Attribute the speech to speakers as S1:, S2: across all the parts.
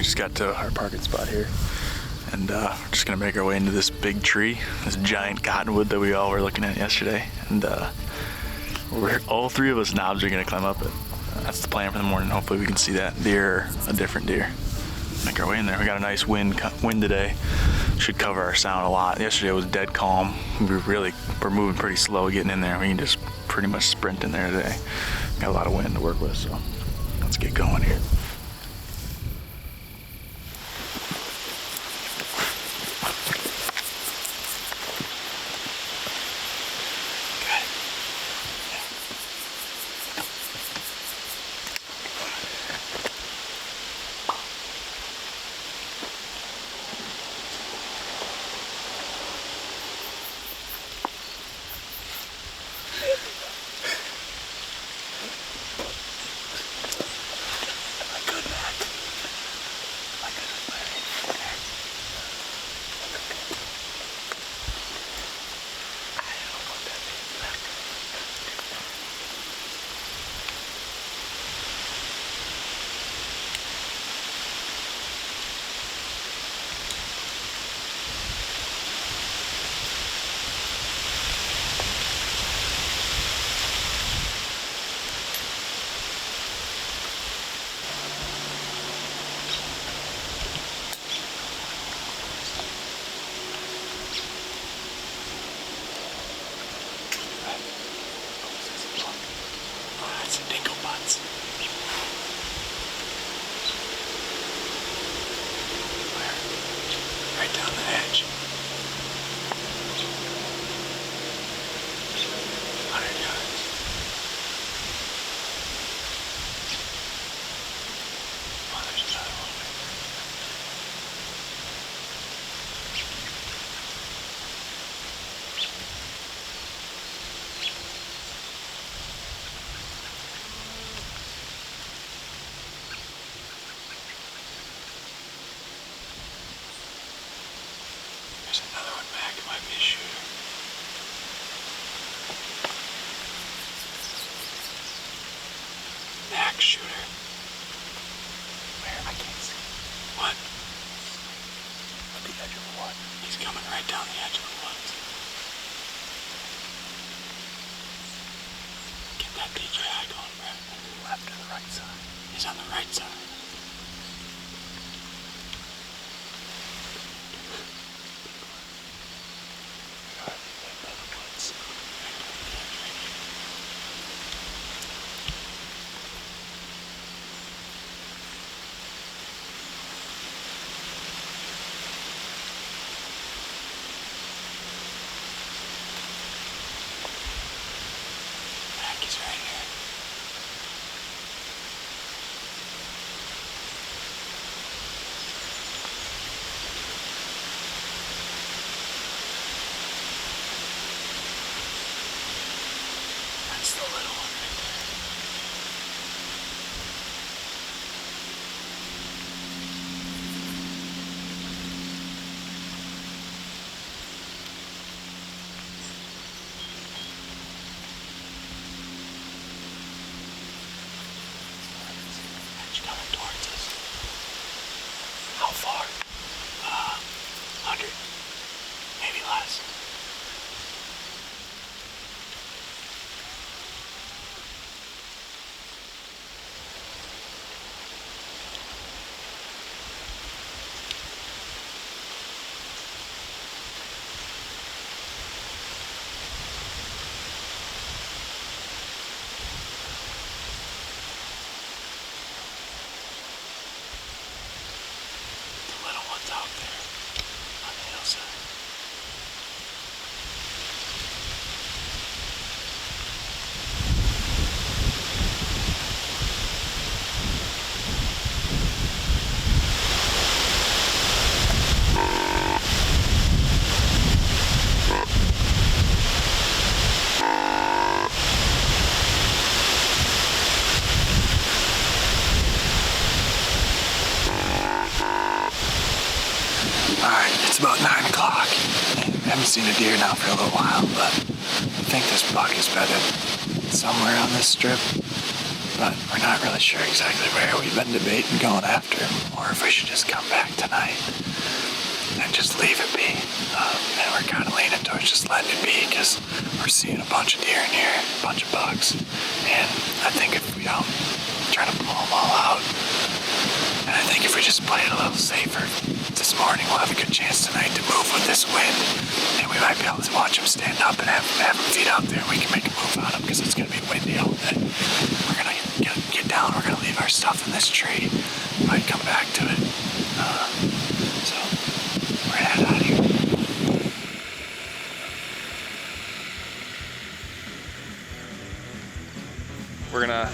S1: just got to our parking spot here, and we're just gonna make our way into this big tree, this giant cottonwood that we all were looking at yesterday, and all three of us knobs are gonna climb up it. That's the plan for the morning. Hopefully we can see that deer, a different deer. Make our way in there. We got a nice wind today. Should cover our sound a lot. Yesterday was dead calm. We're moving pretty slow getting in there. We can just pretty much sprint in there today. Got a lot of wind to work with, so let's get going here. Right down the edge. There's another one back. It might be a shooter. Mack shooter. Where? I can't see. What? At the edge of the woods. He's coming right down the edge of the woods. Get that DJI going, Brett. Left or the right side? He's on the right side. He's right here. That's the little one right there. Coming towards us. How far? 100. Maybe less. Out there on the hillside. It's about 9 o'clock. I haven't seen a deer now for a little while, but I think this buck is bedded somewhere on this strip. but we're not really sure exactly where. We've been debating going after him, or if we should just come back tonight and just leave it be. And we're kind of leaning towards just letting it be because we're seeing a bunch of deer in here, a bunch of bucks, and I think if we don't try to pull them all out, and I think if we just play it a little safer this morning, we'll have a good chance tonight to move with this wind, and we might be able to watch them stand up and have them feet out there. We can make a move on them because it's going to be windy all day. We're going to get down. We're going to leave our stuff in this tree. Might come back to it. So we're going to head out of here.
S2: We're going to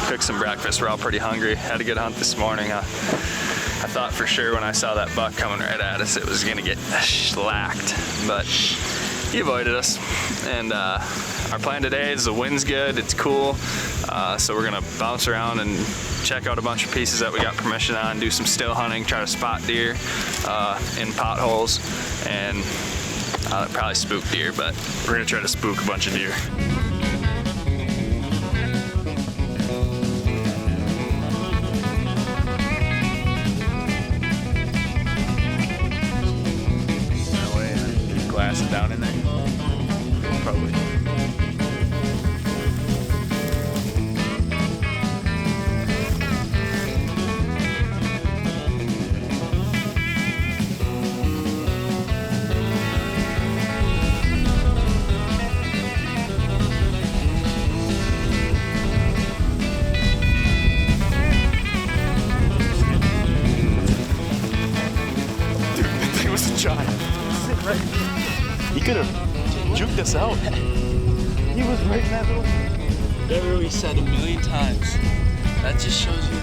S2: cook some breakfast. We're all pretty hungry. Had a good hunt this morning. I thought for sure when I saw that buck coming right at us, it was gonna get shellacked, but he avoided us. And our plan today is the wind's good, it's cool, so we're gonna bounce around and check out a bunch of pieces that we got permission on, do some still hunting, try to spot deer in potholes, and probably spook deer, but we're gonna try to spook a bunch of deer. Down in there, probably. Dude, that thing was a giant. Sit right here. He could have juked us out. He was right in that little...
S3: Whatever we said a million times. That just shows you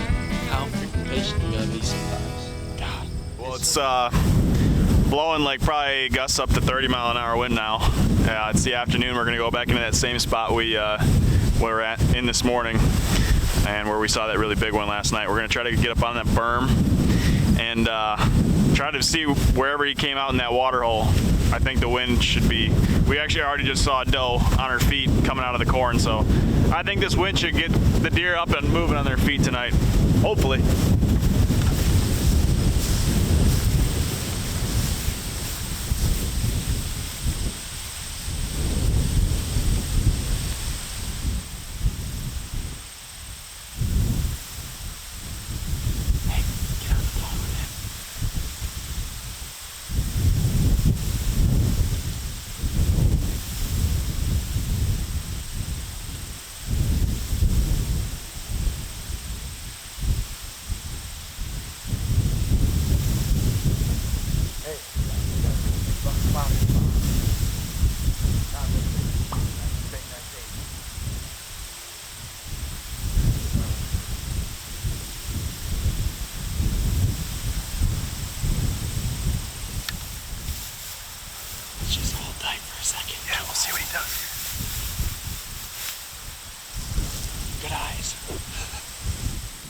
S3: how freaking patient you gotta be sometimes. God.
S1: Well, it's blowing like probably gusts up to 30-mile-an-hour wind now. It's the afternoon. We're gonna go back into that same spot we were at in this morning, and where we saw that really big one last night. We're gonna try to get up on that berm and try to see wherever he came out in that water hole. I think the wind should be, we actually already just saw a doe on her feet coming out of the corn, so I think this wind should get the deer up and moving on their feet tonight, hopefully.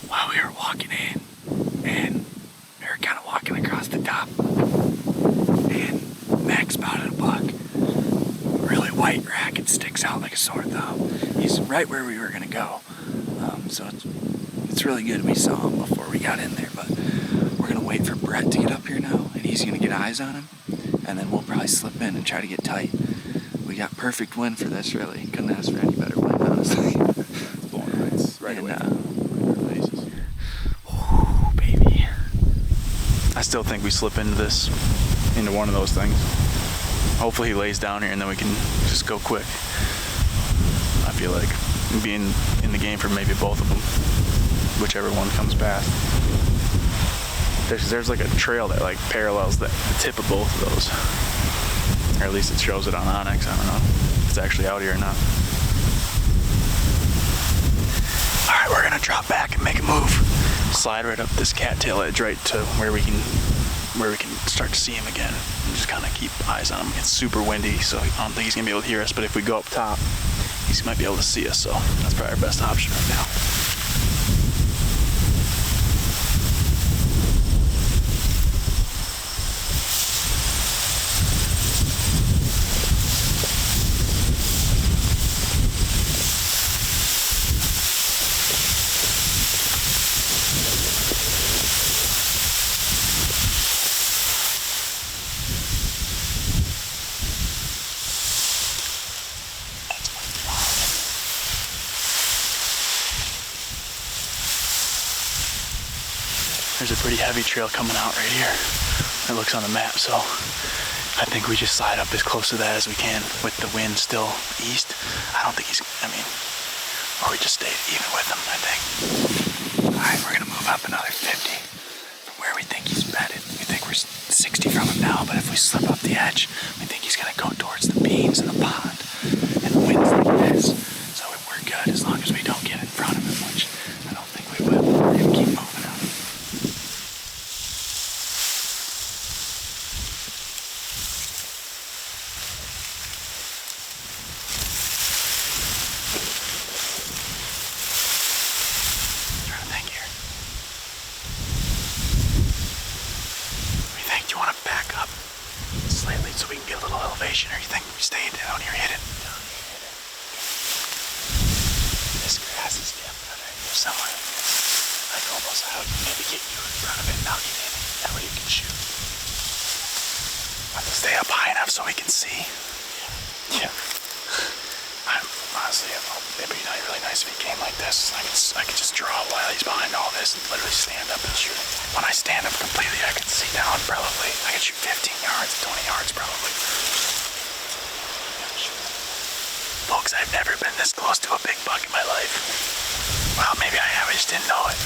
S1: While we were walking in, and we were kind of walking across the top, and Mac spotted a buck, really white rack, it sticks out like a sore thumb. He's right where we were gonna go, so it's really good we saw him before we got in there. But we're gonna wait for Brett to get up here now, and he's gonna get eyes on him, and then we'll probably slip in and try to get tight. We got perfect wind for this, really. Couldn't ask for any better wind, honestly. Right away. Oh, baby. I still think we slip into one of those things. Hopefully he lays down here and then we can just go quick. I feel like being in the game for maybe both of them, whichever one comes past. There's like a trail that like parallels the tip of both of those. Or at least it shows it on Onyx. I don't know if it's actually out here or not. Alright, we're gonna drop back and make a move. Slide right up this cattail edge right to where we can start to see him again. And just kinda keep eyes on him. It's super windy, so I don't think he's gonna be able to hear us, but if we go up top, he might be able to see us, so that's probably our best option right now. there's a pretty heavy trail coming out right here. It looks on the map, so I think we just slide up as close to that as we can with the wind still east. I don't think he's, or we just stay even with him, I think. All right, we're gonna move up another 50 from where we think he's bedded. We think we're 60 from him now, but if we slip up the edge, we think he's gonna go towards the beans and the pond. And the wind's like this, so we're good as long as we don't get in front of him, which I don't think we will. We're gonna keep moving up. So we can get a little elevation, or you think we stay down here hidden? This grass is definitely right here somewhere. Like almost out. Maybe get you in front of it and I'll get in it. That way you can shoot. I have to stay up high enough so we can see. Yeah. Honestly, it'd be really nice if he came like this. I could just draw while he's behind all this and literally stand up and shoot. When I stand up completely, I can see down probably. I could shoot 15 yards, 20 yards probably. Folks, I've never been this close to a big buck in my life. Well, maybe I have, I just didn't know it.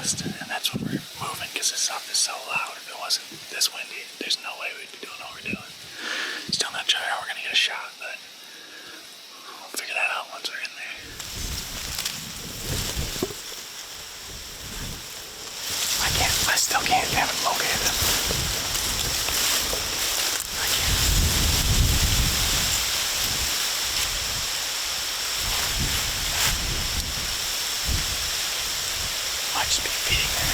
S1: And that's when we're moving because this stuff is so loud. If it wasn't this windy, there's no way we'd be doing what we're doing. Still not sure how we're going to get a shot, but we'll figure that out once we're in there. I still can't have it located. I can't. Might just be feeding there.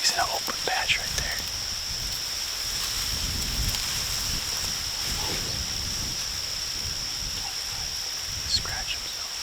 S1: He's in an open patch right there. Scratch himself.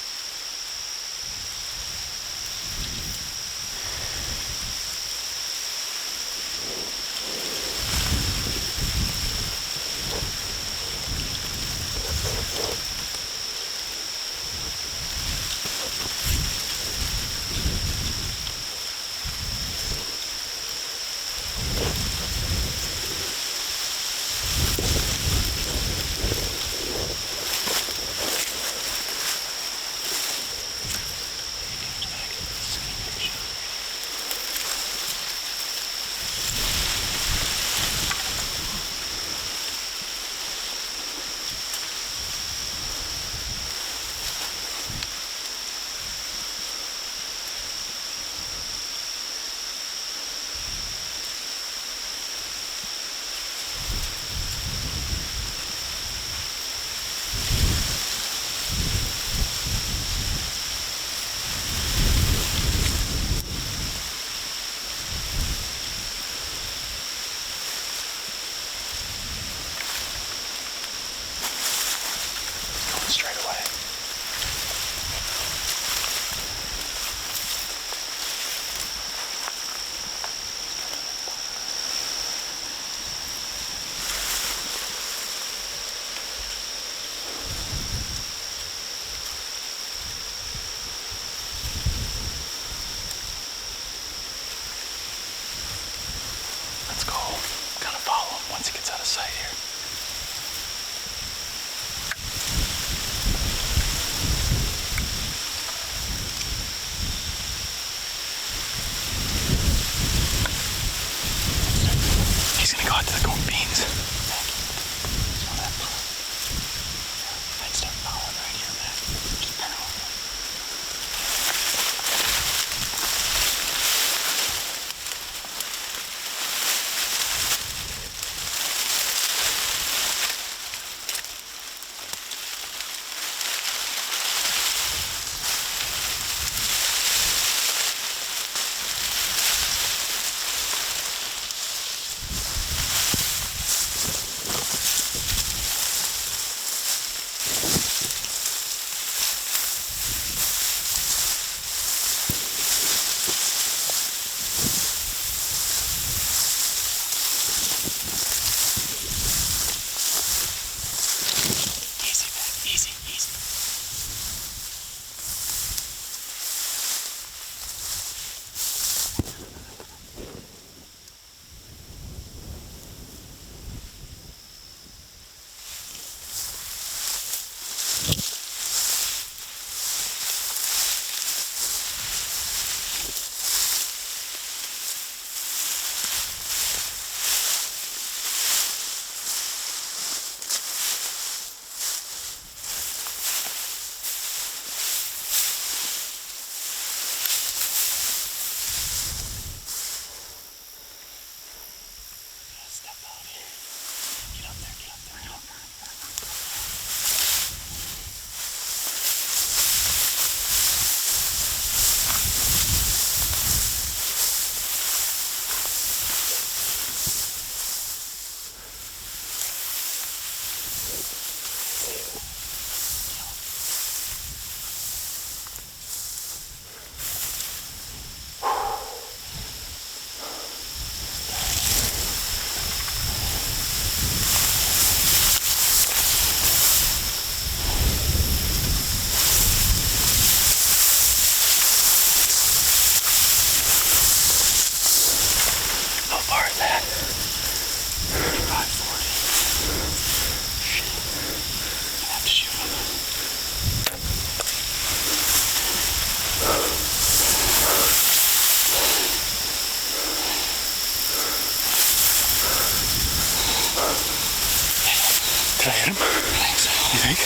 S1: Did I hit him?
S3: I think so.
S1: You think?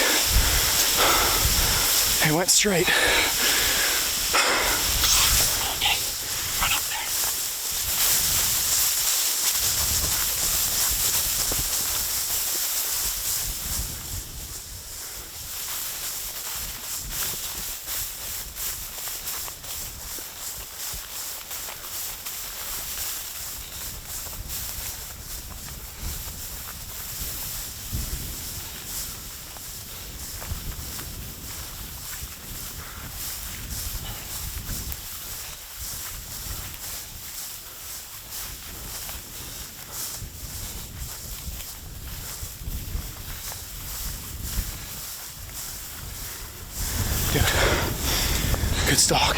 S1: He went straight.
S3: Okay, run up there.
S1: Dude, good stalk.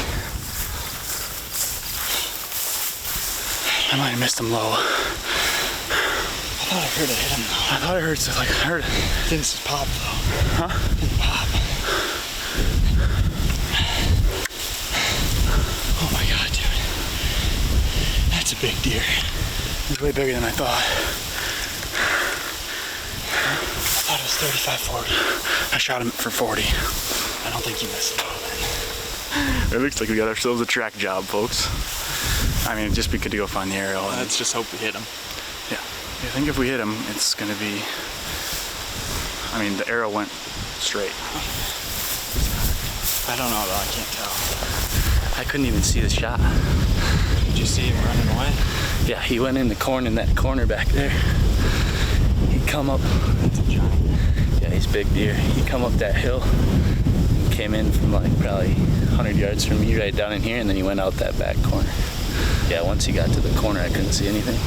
S1: I might have missed him low.
S3: I thought I heard it hit him though.
S1: I thought I heard something. Like I heard it.
S3: I think this is pop though.
S1: Huh?
S3: It's pop. Oh my god, dude. That's a big deer.
S1: He's way bigger than I thought.
S3: I thought it was 35, 40.
S1: I shot him for 40.
S3: I don't think you missed it.
S1: It looks like we got ourselves a track job, folks. I mean, it'd just be good to go find the arrow. And,
S3: Let's just hope we hit him.
S1: yeah. I think if we hit him, it's gonna be. I mean, the arrow went straight.
S3: I don't know though, I can't tell.
S1: I couldn't even see the shot.
S3: Did you see him running away?
S1: Yeah, he went in the corner, in that corner back there. He'd come up.
S3: That's a giant.
S1: Yeah, he's big deer. He come up that hill, came in from like probably 100 yards from me right down in here, and then he went out that back corner. Yeah, once he got to the corner, I couldn't see anything.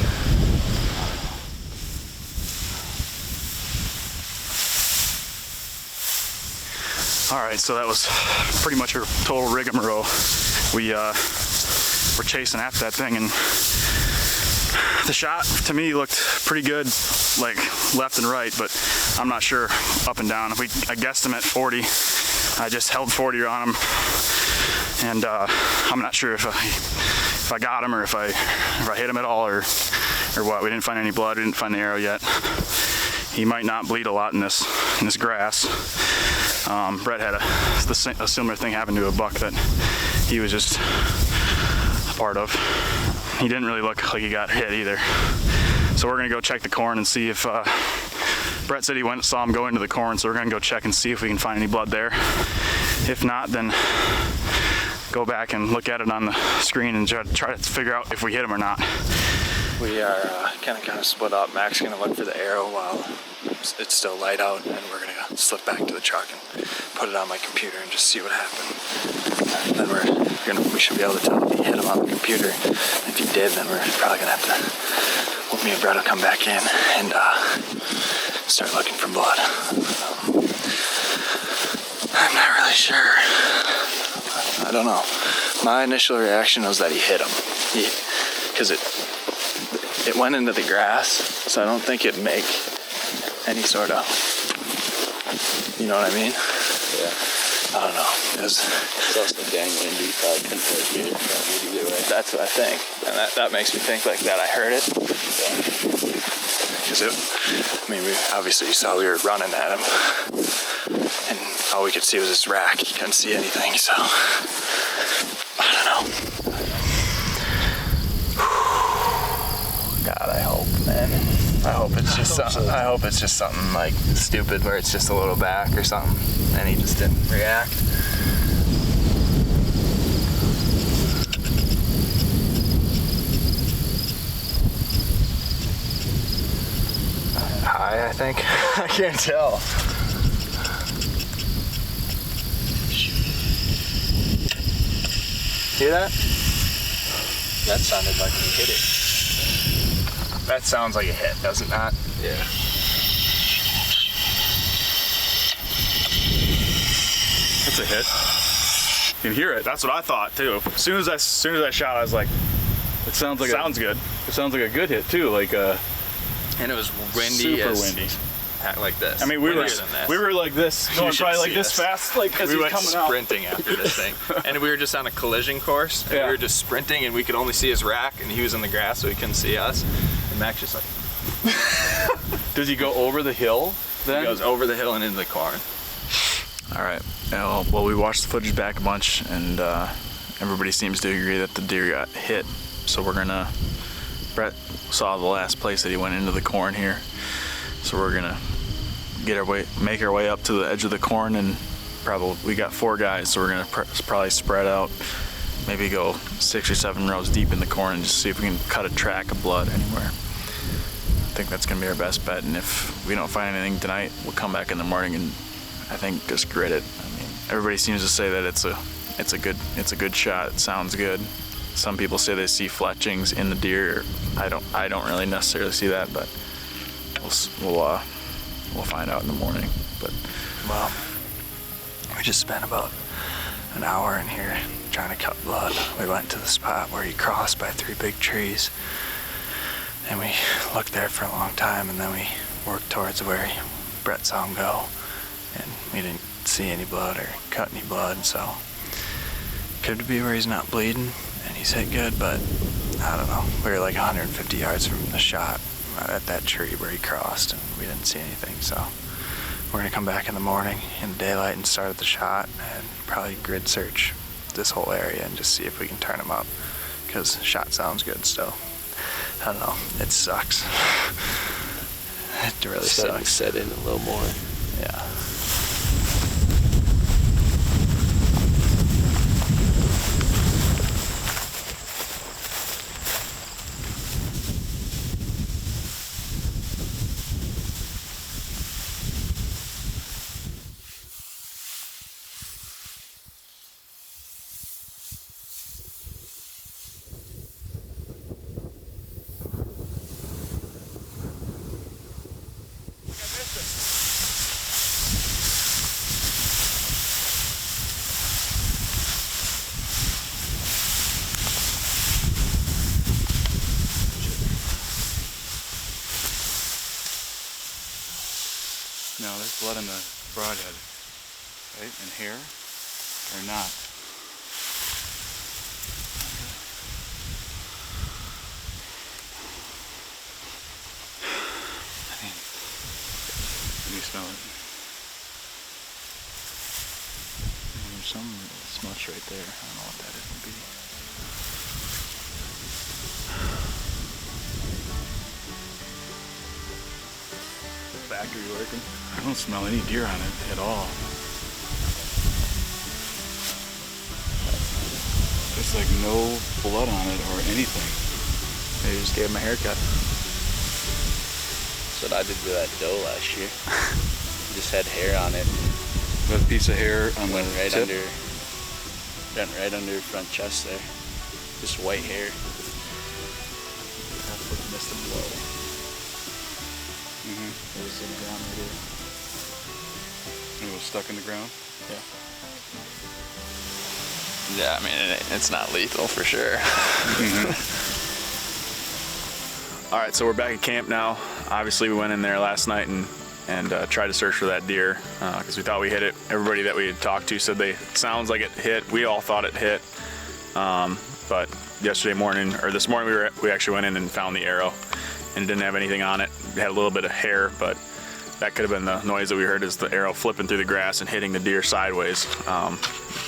S1: All right, so that was pretty much a total rigmarole. We were chasing after that thing, and the shot to me looked pretty good, like left and right, but I'm not sure up and down. I guessed him at 40. I just held 40 on him, and I'm not sure if I got him or if I hit him at all or what. We didn't find any blood. We didn't find the arrow yet. He might not bleed a lot in this grass. Brett had a similar thing happen to a buck that he was just a part of. He didn't really look like he got hit either. So we're gonna go check the corn and see if, Brett said he saw him go into the corn, so we're gonna go check and see if we can find any blood there. If not, then go back and look at it on the screen and try to figure out if we hit him or not.
S2: We are kind of split up. Mack's gonna look for the arrow while it's still light out, and we're gonna slip back to the truck and put it on my computer and just see what happened. And then we should be able to tell if he hit him on the computer. If he did, then we're probably gonna have to. Me and Brett will come back in and start looking for blood.
S1: sure. I don't know. My initial reaction was that he hit him. Because it went into the grass, so I don't think it'd make any sort of, you know what I mean?
S3: Yeah.
S1: I don't know.
S3: It's also dang windy, probably couldn't hear it either way.
S1: That's what I think. And that makes me think like that I heard it. Because obviously you saw we were running at him. And all we could see was this rack. You couldn't see anything, so I don't know. God, I hope, man. I hope it's just something. I hope it's just something like stupid where it's just a little back or something, and he just didn't react. High, I think. I can't tell. Hear that?
S3: That sounded like he hit it.
S1: That sounds like a hit, doesn't that?
S3: Yeah.
S1: That's a hit. You can hear it. That's what I thought too. As soon as I shot, I was like, "It sounds good." It sounds like a good hit too. Like
S2: And it was windy.
S1: Super windy.
S2: Like this.
S1: I mean, we were like this, going probably like this fast, like as
S2: we
S1: he's
S2: went
S1: coming out.
S2: sprinting after this thing, and we were just on a collision course. And
S1: Yeah.
S2: we were just sprinting, and we could only see his rack, and he was in the grass, so he couldn't see us. And Max just like
S1: Does he go over the hill then?
S2: goes over the hill and into the corn.
S1: All right. Well, we watched the footage back a bunch, and everybody seems to agree that the deer got hit. So Brett saw the last place that he went into the corn here. So we're gonna make our way up to the edge of the corn, and we got 4 guys, so we're gonna probably spread out, maybe go 6 or 7 rows deep in the corn and just see if we can cut a track of blood anywhere. I think that's gonna be our best bet, and if we don't find anything tonight, we'll come back in the morning and I think just grit it. I mean, everybody seems to say that it's a good shot. It sounds good. Some people say they see fletchings in the deer. I don't really necessarily see that, but we'll find out in the morning. But well, we just spent about an hour in here trying to cut blood. We went to the spot where he crossed by 3 big trees, and we looked there for a long time, and then we worked towards where Brett saw him go, and we didn't see any blood or cut any blood, so could be where he's not bleeding and he's hit good, but I don't know. We were like 150 yards from the shot at that tree where he crossed, and we didn't see anything, so we're gonna come back in the morning in the daylight and start at the shot and probably grid search this whole area and just see if we can turn him up, because shot sounds good still. I don't know, it sucks. It really
S3: Starting to
S1: sucks.
S3: set in a little more.
S1: Yeah. No, there's blood in the broadhead, right? And hair, or not? I mean, can you smell it? There's some smudge right there. I don't know what that is. Maybe. Factory working. I don't smell any deer on it at all. There's like no blood on it or anything. They just gave him a haircut.
S3: That's what I did with that doe last year. Just had hair on it.
S1: Got a piece of hair on
S3: Went
S1: the
S3: right
S1: tip.
S3: went right under her front chest there. Just white hair.
S1: That's what missed the blow.
S3: Mm-hmm.
S1: It was in the ground right here. It was stuck in the ground?
S3: Yeah.
S2: Yeah, I mean, it's not lethal for sure.
S1: All right, so we're back at camp now. Obviously, we went in there last night and tried to search for that deer because we thought we hit it. Everybody that we had talked to said it sounds like it hit. We all thought it hit, but yesterday morning, or this morning, we actually went in and found the arrow, and it didn't have anything on it. It had a little bit of hair, but that could have been the noise that we heard, is the arrow flipping through the grass and hitting the deer sideways.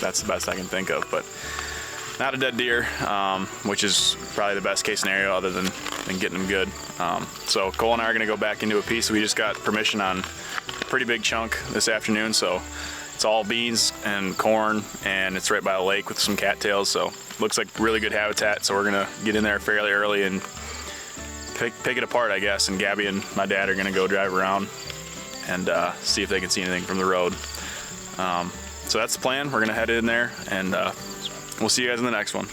S1: That's the best I can think of, but not a dead deer, which is probably the best case scenario other than getting them good. So Cole and I are gonna go back into a piece. We just got permission on a pretty big chunk this afternoon, so it's all beans and corn, and it's right by a lake with some cattails, so looks like really good habitat. So we're gonna get in there fairly early and pick it apart, I guess, and Gabby and my dad are gonna go drive around and see if they can see anything from the road. So that's the plan. We're gonna head in there, and we'll see you guys in the next one.